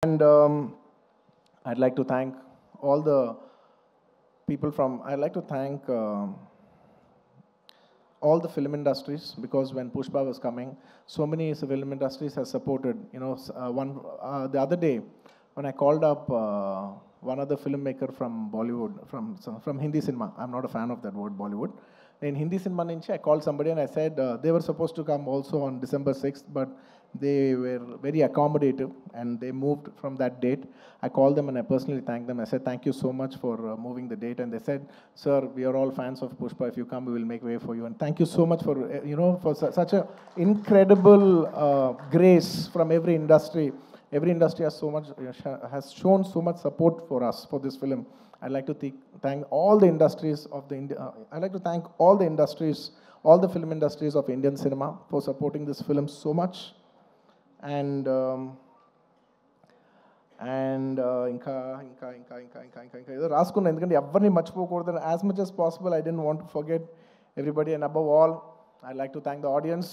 And I'd like to thank all the people from, I'd like to thank all the film industries, because when Pushpa was coming, so many film industries have supported. The other day, when I called up one other filmmaker from Bollywood, from Hindi cinema, I'm not a fan of that word Bollywood. In Hindi cinema, I called somebody and I said they were supposed to come also on December 6th, but they were very accommodative and they moved from that date. I called them and I personally thanked them. I said, thank you so much for moving the date. And they said, sir, we are all fans of Pushpa. If you come, we will make way for you. And thank you so much for, for such a incredible grace from every industry. Every industry has has shown so much support for us for this film. I'd like to thank all the industries of I'd like to thank all the industries, all the film industries of Indian cinema for supporting this film so much. And ఇంకా ఏదో రాసుకున్నా, ఎందుకంటే ఎవరిని మర్చిపోకూడదు. As much as possible, I didn't want to forget everybody. And above all, I'd like to thank the audience.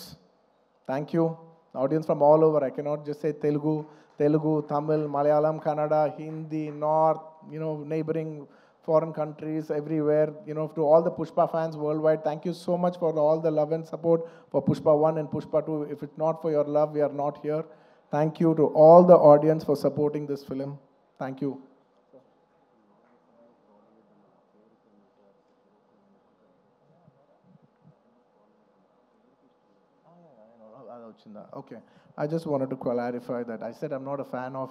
Thank you. The audience from all over. I cannot just say Telugu, Tamil, Malayalam, Kannada, Hindi, North, neighboring foreign countries, everywhere, to all the Pushpa fans worldwide. Thank you so much for all the love and support for Pushpa 1 and Pushpa 2. If it's not for your love, we are not here. Thank you to all the audience for supporting this film. Thank you. Okay. I just wanted to clarify that. I said I'm not a fan of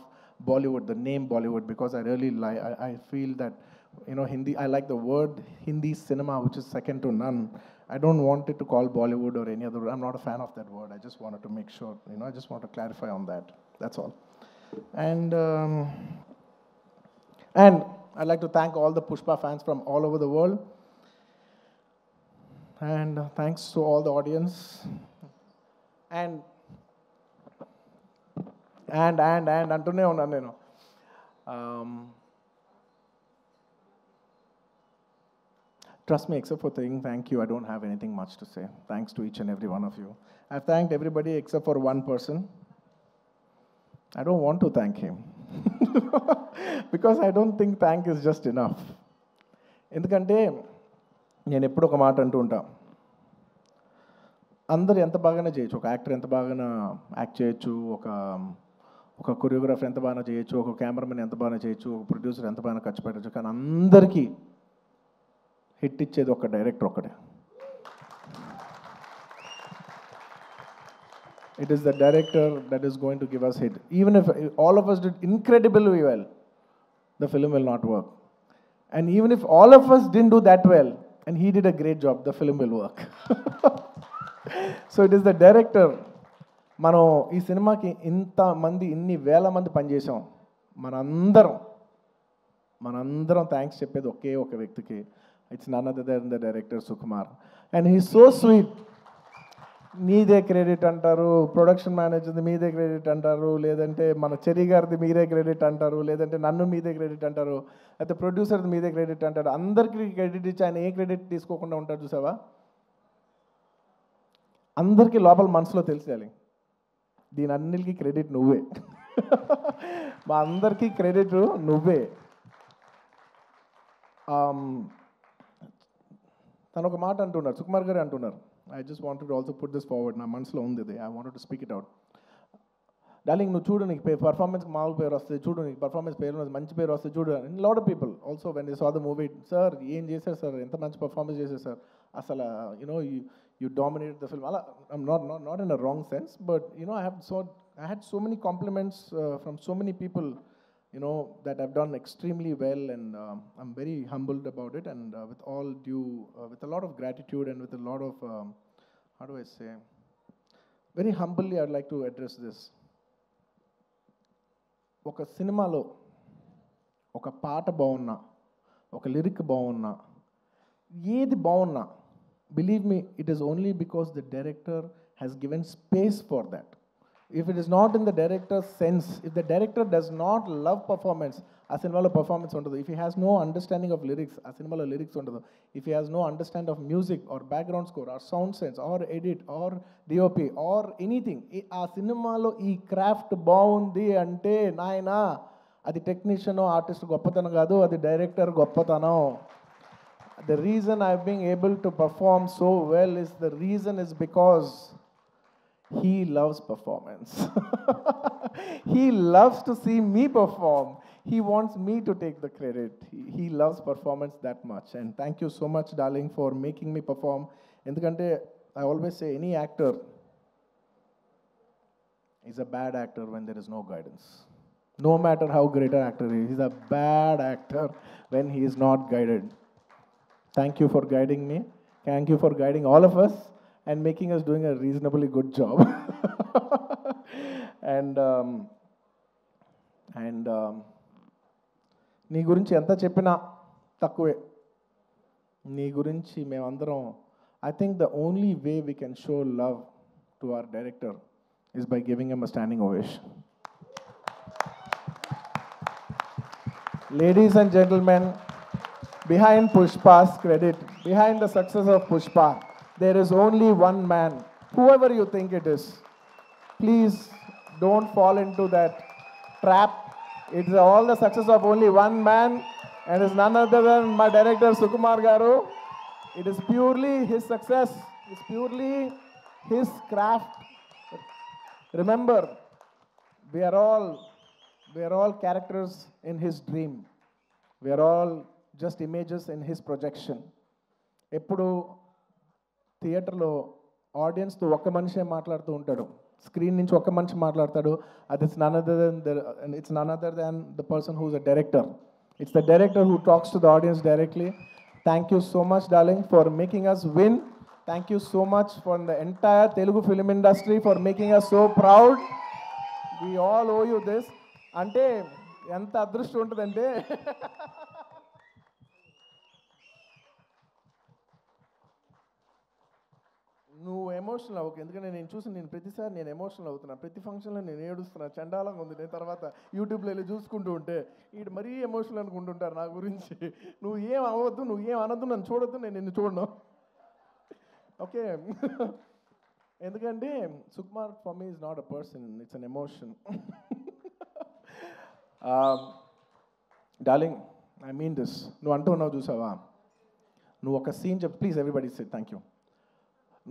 Bollywood, the name Bollywood, because I really like, I feel that, Hindi, I like the word Hindi cinema, which is second to none. I don't want it to call Bollywood or any other word. I'm not a fan of that word. I just wanted to make sure, I just want to clarify on that. That's all. And I'd like to thank all the Pushpa fans from all over the world. And thanks to all the audience. And అంటూనే ఉన్నాను నేను. Trust me, except for saying thank you, I don't have anything much to say. Thanks to each and every one of you. I've thanked everybody except for one person. I don't want to thank him. Because I don't think thank is just enough. ఎందుకంటే నేను ఎప్పుడు ఒక మాట అంటూ ఉంటా, అందరు ఎంత బాగానే చేయొచ్చు, ఒక యాక్టర్ ఎంత బాగానే యాక్ట్ చేయొచ్చు, ఒక కొరియోగ్రాఫర్ ఎంత బాగా చేయొచ్చు, ఒక కెమెరామెన్ ఎంత బాగా చేయొచ్చు, ఒక ప్రొడ్యూసర్ ఎంత బాగా ఖర్చు పెట్టచ్చు, కానీ అందరికీ హిట్ ఇచ్చేది ఒక డైరెక్టర్ ఒక్కడే. It is the director that is going to give us hit. Even if all of us did incredibly well, the film will not work. And even if all of us didn't do that well, and he did a great job, the film will work. So it is the director. మనం ఈ సినిమాకి ఇన్ని వేల మంది పనిచేసాం. మనందరం thanks చెప్పేది ఒకే ఒక వ్యక్తికి. It's none other than the director Sukumar. And he so sweet. మీదే క్రెడిట్ అంటారు, ప్రొడక్షన్ మేనేజర్ది మీదే క్రెడిట్ అంటారు, లేదంటే మన చెరి గారిది మీరే క్రెడిట్ అంటారు, లేదంటే నన్ను మీదే క్రెడిట్ అంటారు, అయితే ప్రొడ్యూసర్ది మీదే క్రెడిట్ అంటారు. అందరికీ క్రెడిట్ ఇచ్చి ఆయన ఏ క్రెడిట్ తీసుకోకుండా ఉంటారు చూసావా. అందరికీ లోపల మనసులో తెలిసేయాలి, దీని అన్నిటికీ క్రెడిట్ నువ్వే. మా అందరికీ క్రెడిట్ నువ్వే. తను ఒక మాట అంటున్నారు, సుకుమార్ గారు అంటున్నారు. I just wanted to also put this forward. నా మనసులో ఉంది ఇది. I wanted to speak it out. Darling, నువ్వు చూడు, నీకు పర్ఫార్మెన్స్కి మామూలు పేరు వస్తుంది, చూడు నీకు పర్ఫార్మెన్స్ పేరు మంచి పేరు వస్తుంది, చూడు. Lot of people also when they saw the movie, sir ఏం చేశారు సార్, ఎంత మంచి పర్ఫార్మెన్స్ చేశారు సార్, అసలు you dominated the film. I'm not in a wrong sense, but I had so many compliments from so many people, that I've done extremely well, and I'm very humbled about it, and with all due, with a lot of gratitude and with a lot of, how do I say, very humbly I'd like to address this. ఒక సినిమాలో ఒక పాట బాగున్నా, ఒక lyric బాగున్నా, ఏది బాగున్నా, believe me, it is only because the director has given space for that. if it is not in the director's sense, if the director does not love performance, ఆ సినిమాలో పర్ఫార్మెన్స్ ఉండదు. If he has no understanding of lyrics, ఆ సినిమాలో lyrics ఉండదు. If he has no understanding of music or background score or sound sense or edit or DOP or anything, ఆ సినిమాలో ఈ craft బాగుంది అంటే నాయనా అది టెక్నీషియన్ ఆర్టిస్ట్ గొప్పతనం కాదు, అది డైరెక్టర్ గొప్పతనం. The reason I've been able to perform so well is because he loves performance. He loves to see me perform. He wants me to take the credit. He loves performance that much. And thank you so much, darling, for making me perform. Endukante I always say any actor is a bad actor when there is no guidance. No matter how great an actor is, he's a bad actor when he is not guided. Thank you for guiding me. Thank you for guiding all of us and making us doing a reasonably good job. and నీ గురించి ఎంత చెప్పినా తక్కువే. నీ గురించి మేమందరం, I think the only way we can show love to our director is by giving him a standing ovation. Ladies and gentlemen, behind Pushpa's credit, behind the success of Pushpa, there is only one man, whoever you think it is. Please don't fall into that trap. It's all the success of only one man, and it's none other than my director Sukumar Garu. It is purely his success. It's purely his craft. Remember, we are all characters in his dream. We are all just images in his projection. ఎప్పుడు థియేటర్లో ఆడియన్స్తో ఒక్క మనిషే మాట్లాడుతూ ఉంటాడు, screen నుంచి ఒక్క మనిషి మాట్లాడతాడు. అది it's none other than the person who is a director. It's the director who talks to the audience directly. Thank you so much darling for making us win. Thank you so much for the entire Telugu film industry for making us so proud. We all owe you this. అంటే ఎంత అదృష్టం ఉంటుందంటే నువ్వు emotional అవ్వకు. ఎందుకంటే నేను ప్రతిసారి నేను ఎమోషనల్ అవుతున్నా. ప్రతి ఫంక్షన్లో నేను ఏడుస్తున్నా, చండాలంగా ఉంది. నేను తర్వాత యూట్యూబ్లో వెళ్ళి చూసుకుంటూ ఉంటే వీడు మరీ ఎమోషనల్ అనుకుంటుంటారు నా గురించి. నువ్వు ఏం అవ్వద్దు, నువ్వు ఏం అనొద్దు, నన్ను చూడొద్దు, నేను నిన్ను చూడను, ఓకే? ఎందుకంటే Sukumar for me is not a person, it's an emotion. Darling, I mean this. నువ్వు అంటూ ఉన్నావు చూసావా, నువ్వు ఒక సీన్ చెప్పు. Please everybody say thank you.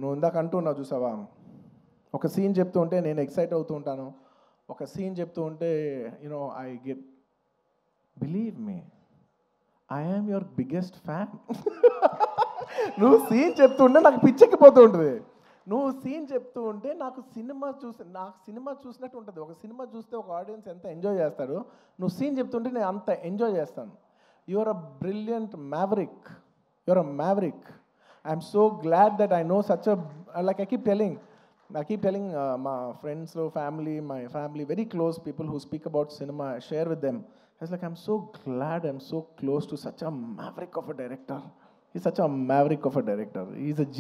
నువ్వు ఇందాక అంటూ ఉన్నావు చూసావా, ఒక సీన్ చెప్తూ ఉంటే నేను ఎక్సైట్ అవుతూ ఉంటాను. ఒక సీన్ చెప్తూ ఉంటే I get, believe me, I am your biggest fan. నువ్వు సీన్ చెప్తూ ఉంటే నాకు పిచ్చెక్కిపోతూ ఉంటుంది. నువ్వు సీన్ చెప్తూ ఉంటే నాకు సినిమా చూసినట్టు ఉంటుంది. ఒక సినిమా చూస్తే ఒక ఆడియన్స్ ఎంత ఎంజాయ్ చేస్తారో, నువ్వు సీన్ చెప్తుంటే నేను అంత ఎంజాయ్ చేస్తాను. Your a brilliant maverick. Your a maverick. I'm so glad that I know such a, like I keep telling my friends, my family, very close people who speak about cinema, I share with them. I was like, I'm so glad I'm so close to such a maverick of a director. He's such a maverick of a director. He's a genius.